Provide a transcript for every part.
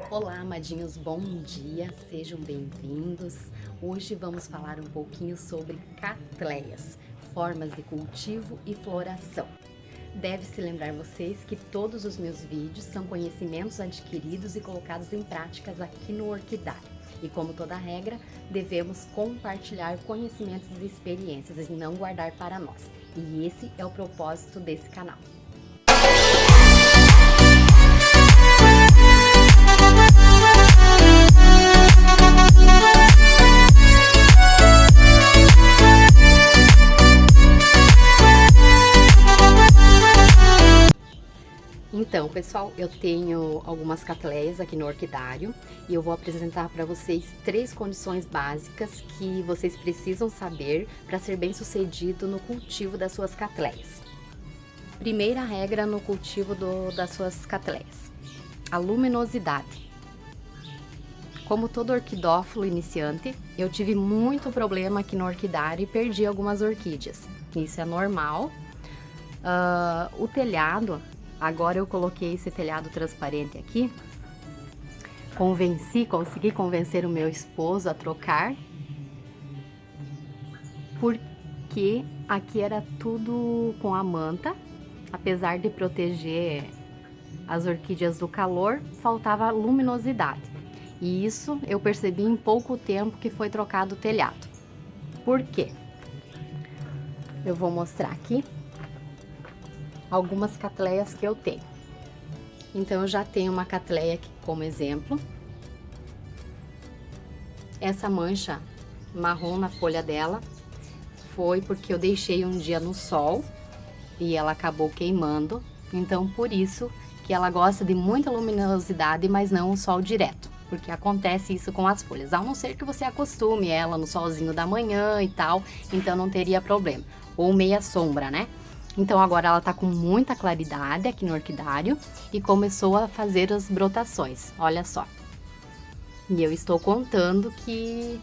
Olá, amadinhos, bom dia, sejam bem-vindos. Hoje vamos falar um pouquinho sobre catleias, formas de cultivo e floração. Deve-se lembrar vocês que todos os meus vídeos são conhecimentos adquiridos e colocados em práticas aqui no Orquidário. E como toda regra, devemos compartilhar conhecimentos e experiências e não guardar para nós. E esse é o propósito desse canal. Então, pessoal, eu tenho algumas catleias aqui no Orquidário e eu vou apresentar para vocês 3 condições básicas que vocês precisam saber para ser bem sucedido no cultivo das suas catleias. Primeira regra no cultivo das suas catleias: a luminosidade. Como todo orquidófilo iniciante, eu tive muito problema aqui no Orquidário e perdi algumas orquídeas. Isso é normal. O telhado, agora eu coloquei esse telhado transparente aqui. Consegui convencer o meu esposo a trocar, porque aqui era tudo com a manta. Apesar de proteger as orquídeas do calor, faltava luminosidade. E isso eu percebi em pouco tempo que foi trocado o telhado. Por quê? Eu vou mostrar aqui algumas catleias que eu tenho. Então, eu já tenho uma catleia aqui como exemplo. Essa mancha marrom na folha dela foi porque eu deixei um dia no sol e ela acabou queimando. Então, por isso que ela gosta de muita luminosidade, mas não o sol direto, porque acontece isso com as folhas. A não ser que você acostume ela no solzinho da manhã e tal, então não teria problema. Ou meia sombra, né? Então agora ela tá com muita claridade aqui no Orquidário e começou a fazer as brotações, olha só. E eu estou contando que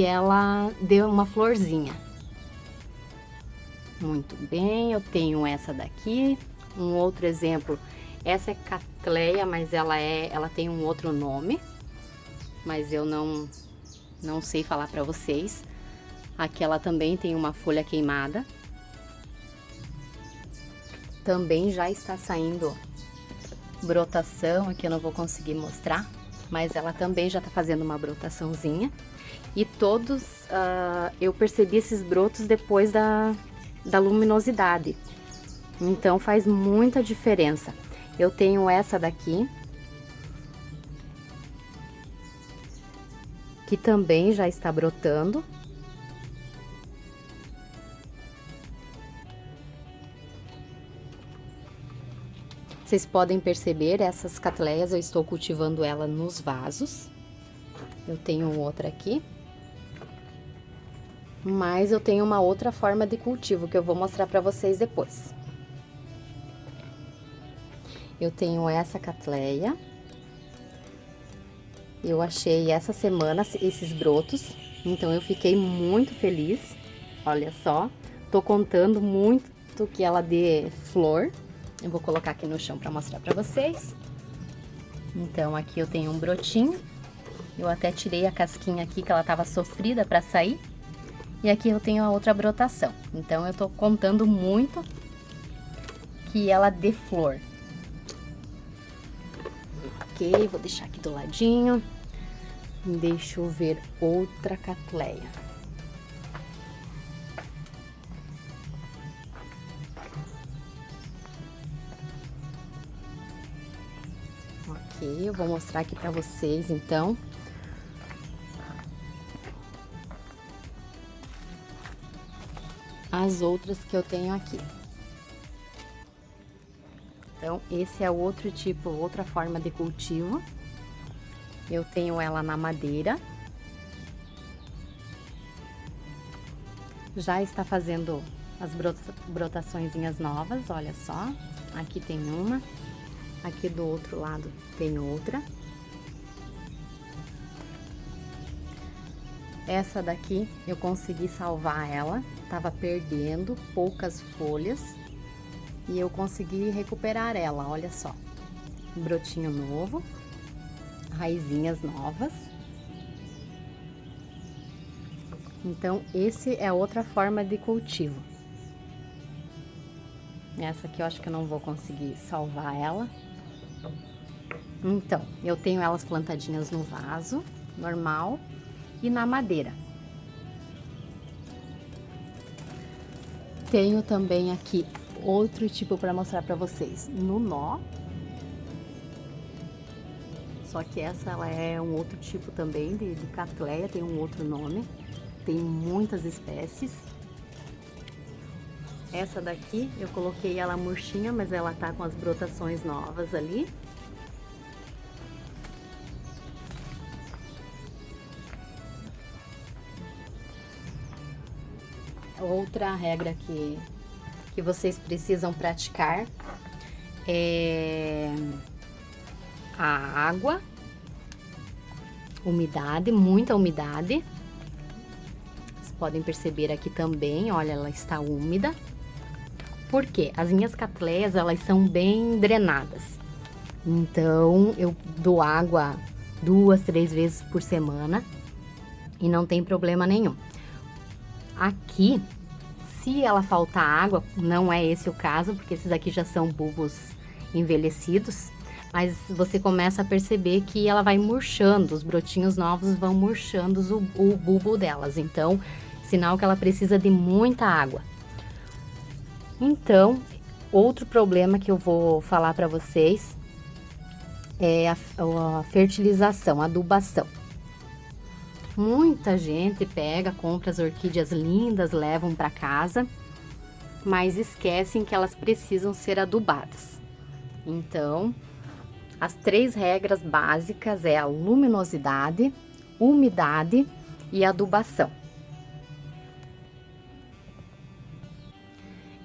ela deu uma florzinha. Muito bem, eu tenho essa daqui. Um outro exemplo, essa é catleia, mas ela tem um outro nome, mas eu não sei falar para vocês. Aqui ela também tem uma folha queimada. Também já está saindo brotação, aqui eu não vou conseguir mostrar, mas ela também já está fazendo uma brotaçãozinha. E todos, eu percebi esses brotos depois da luminosidade, então faz muita diferença. Eu tenho essa daqui, que também já está brotando. Vocês podem perceber, essas catleias eu estou cultivando ela nos vasos. Eu tenho outra aqui. Mas eu tenho uma outra forma de cultivo que eu vou mostrar para vocês depois. Eu tenho essa catleia. Eu achei essa semana esses brotos, então eu fiquei muito feliz. Olha só, tô contando muito que ela dê flor. Eu vou colocar aqui no chão para mostrar para vocês. Então, aqui eu tenho um brotinho. Eu até tirei a casquinha aqui, que ela tava sofrida para sair. E aqui eu tenho a outra brotação. Então, eu tô contando muito que ela dê flor. Ok, vou deixar aqui do ladinho. Deixa eu ver outra catleia. Ok, eu vou mostrar aqui pra vocês, então. As outras que eu tenho aqui. Então, esse é outro tipo, outra forma de cultivo. Eu tenho ela na madeira. Já está fazendo as brotaçõezinhas novas, olha só. Aqui tem uma. Aqui do outro lado tem outra. Essa daqui eu consegui salvar ela, tava perdendo poucas folhas e eu consegui recuperar ela, olha só. brotinho novo, raizinhas novas. Então, esse é outra forma de cultivo. Essa aqui eu acho que eu não vou conseguir salvar ela. Então, eu tenho elas plantadinhas no vaso, normal, e na madeira. Tenho também aqui outro tipo para mostrar para vocês, no nó. Só que essa ela é um outro tipo também de Cattleya, tem um outro nome. Tem muitas espécies. Essa daqui eu coloquei ela murchinha, mas ela tá com as brotações novas ali. Outra regra que vocês precisam praticar é a água, umidade, muita umidade. Vocês podem perceber aqui também, olha, ela está úmida. Porque as minhas Cattleyas, elas são bem drenadas. Então, eu dou água 2, 3 vezes por semana e não tem problema nenhum. Aqui, se ela faltar água, não é esse o caso, porque esses aqui já são bulbos envelhecidos, mas você começa a perceber que ela vai murchando, os brotinhos novos vão murchando o bulbo delas, então, sinal que ela precisa de muita água. Então, outro problema que eu vou falar para vocês é a fertilização, a adubação. Muita gente pega, compra as orquídeas lindas, levam para casa, mas esquecem que elas precisam ser adubadas. Então, as 3 regras básicas é a luminosidade, umidade e adubação.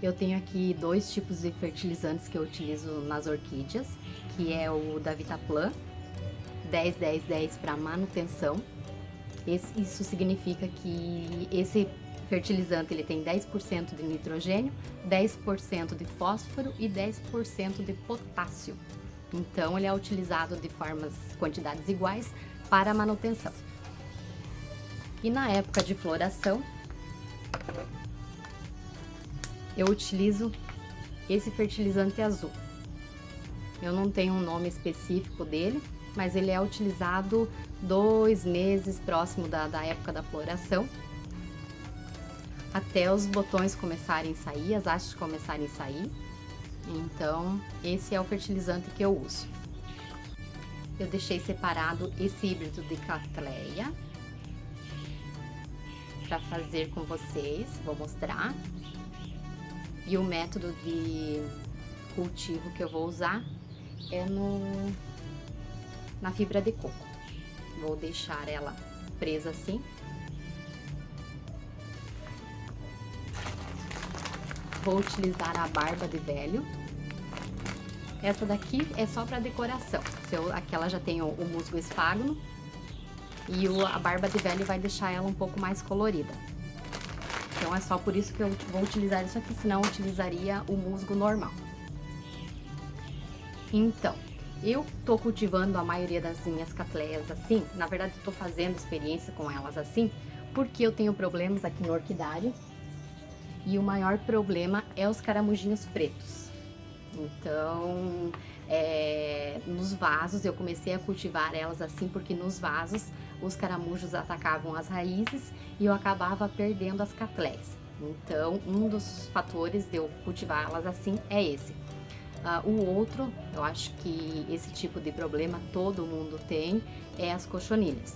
Eu tenho aqui 2 tipos de fertilizantes que eu utilizo nas orquídeas, que é o da Vitaplan, 10-10-10 para manutenção. Isso significa que esse fertilizante ele tem 10% de nitrogênio, 10% de fósforo e 10% de potássio. Então, ele é utilizado de quantidades iguais para manutenção. E na época de floração, eu utilizo esse fertilizante azul. Eu não tenho um nome específico dele, mas ele é utilizado 2 meses próximo da época da floração, até os botões começarem a sair, as hastes começarem a sair. Então, esse é o fertilizante que eu uso. Eu deixei separado esse híbrido de Cattleya para fazer com vocês, vou mostrar. E o método de cultivo que eu vou usar é na fibra de coco. Vou deixar ela presa assim. Vou utilizar a barba de velho. Essa daqui é só para decoração. Aquela já tem o musgo esfagno e a barba de velho vai deixar ela um pouco mais colorida. Então, é só por isso que eu vou utilizar isso aqui, senão eu utilizaria o musgo normal. Então, eu tô cultivando a maioria das minhas Cattleyas assim, na verdade eu tô fazendo experiência com elas assim, porque eu tenho problemas aqui no orquidário, e o maior problema é os caramujinhos pretos. Então, nos vasos, eu comecei a cultivar elas assim, porque nos vasos os caramujos atacavam as raízes e eu acabava perdendo as Cattleyas. Então, um dos fatores de eu cultivá-las assim é esse. O outro, eu acho que esse tipo de problema todo mundo tem, é as cochonilhas.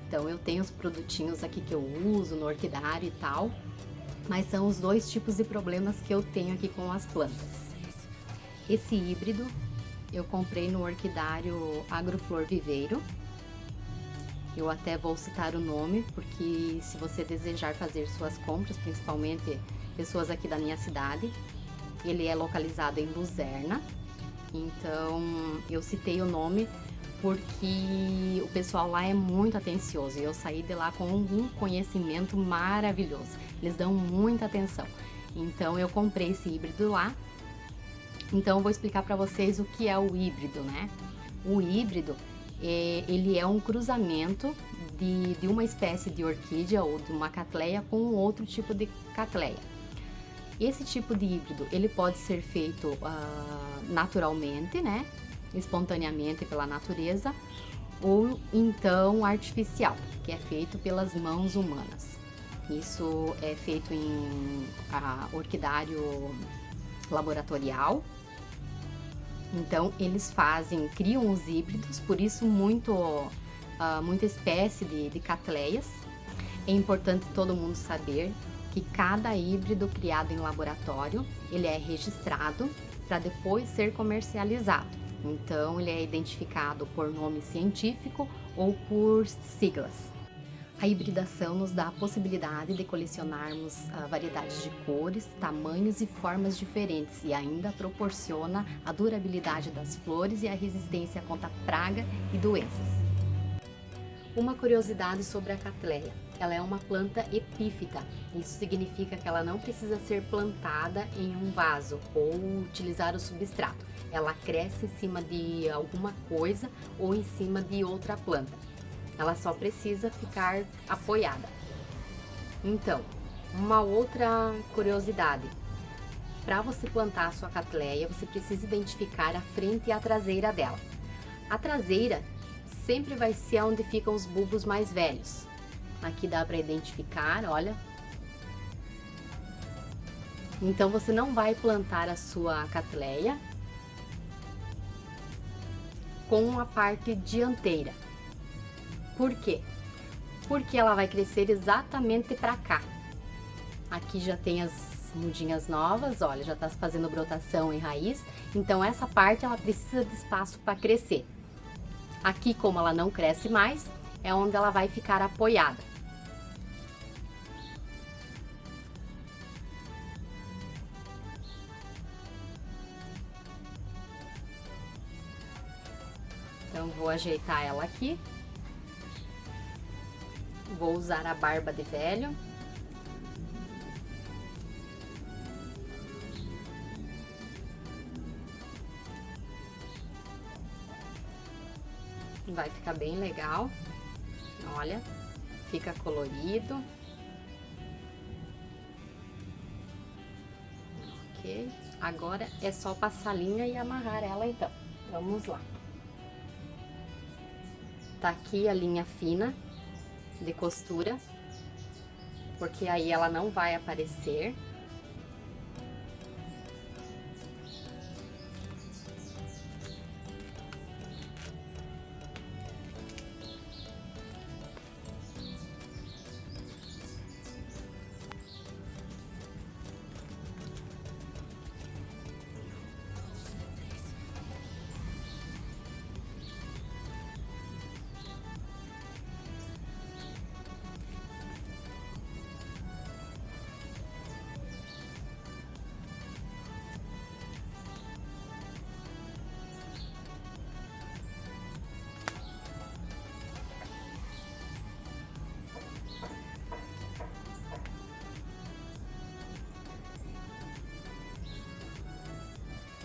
Então, eu tenho os produtinhos aqui que eu uso no orquidário e tal, mas são os 2 tipos de problemas que eu tenho aqui com as plantas. Esse híbrido eu comprei no orquidário Agroflor Viveiro. Eu até vou citar o nome, porque se você desejar fazer suas compras, principalmente pessoas aqui da minha cidade, ele é localizado em Luzerna. Então, eu citei o nome porque o pessoal lá é muito atencioso e eu saí de lá com um conhecimento maravilhoso. Eles dão muita atenção. Então, eu comprei esse híbrido lá Então eu vou explicar para vocês o que é o híbrido, né? O híbrido, ele é um cruzamento de uma espécie de orquídea ou de uma catleia com outro tipo de catleia. Esse tipo de híbrido, ele pode ser feito naturalmente, né? Espontaneamente pela natureza, ou então artificial, que é feito pelas mãos humanas. Isso é feito em orquidário laboratorial. Então eles criam os híbridos, por isso muita espécie de catleias. É importante todo mundo saber que cada híbrido criado em laboratório, ele é registrado para depois ser comercializado. Então ele é identificado por nome científico ou por siglas. A hibridação nos dá a possibilidade de colecionarmos variedades de cores, tamanhos e formas diferentes e ainda proporciona a durabilidade das flores e a resistência contra praga e doenças. Uma curiosidade sobre a catleia: ela é uma planta epífita. Isso significa que ela não precisa ser plantada em um vaso ou utilizar o substrato. Ela cresce em cima de alguma coisa ou em cima de outra planta. Ela só precisa ficar apoiada. Então, uma outra curiosidade: para você plantar a sua catleia, você precisa identificar a frente e a traseira dela. A traseira sempre vai ser onde ficam os bulbos mais velhos. Aqui dá para identificar, olha. Então você não vai plantar a sua catleia com a parte dianteira. Por quê? Porque ela vai crescer exatamente para cá. Aqui já tem as mudinhas novas, olha, já está fazendo brotação em raiz. Então essa parte ela precisa de espaço para crescer. Aqui, como ela não cresce mais, é onde ela vai ficar apoiada. Então vou ajeitar ela aqui. Vou usar a barba de velho. Vai ficar bem legal. Olha, fica colorido. Ok, agora é só passar linha e amarrar ela então. Vamos lá. Tá aqui a linha fina de costura, porque aí ela não vai aparecer.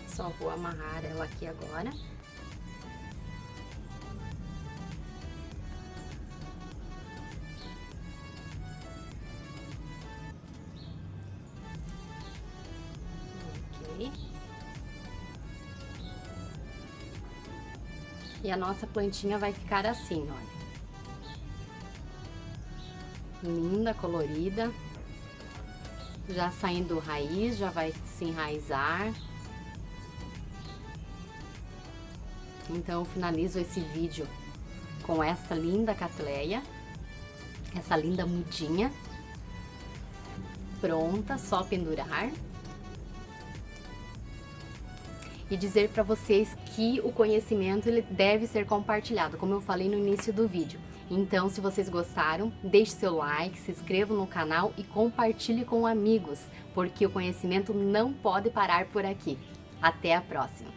Só vou amarrar ela aqui agora. Ok. E a nossa plantinha vai ficar assim, olha. Linda, colorida. Já saindo raiz, já vai se enraizar. Então eu finalizo esse vídeo com essa linda catleia, essa linda mudinha, pronta, só pendurar. E dizer para vocês que o conhecimento ele deve ser compartilhado, como eu falei no início do vídeo. Então, se vocês gostaram, deixe seu like, se inscreva no canal e compartilhe com amigos, porque o conhecimento não pode parar por aqui. Até a próxima!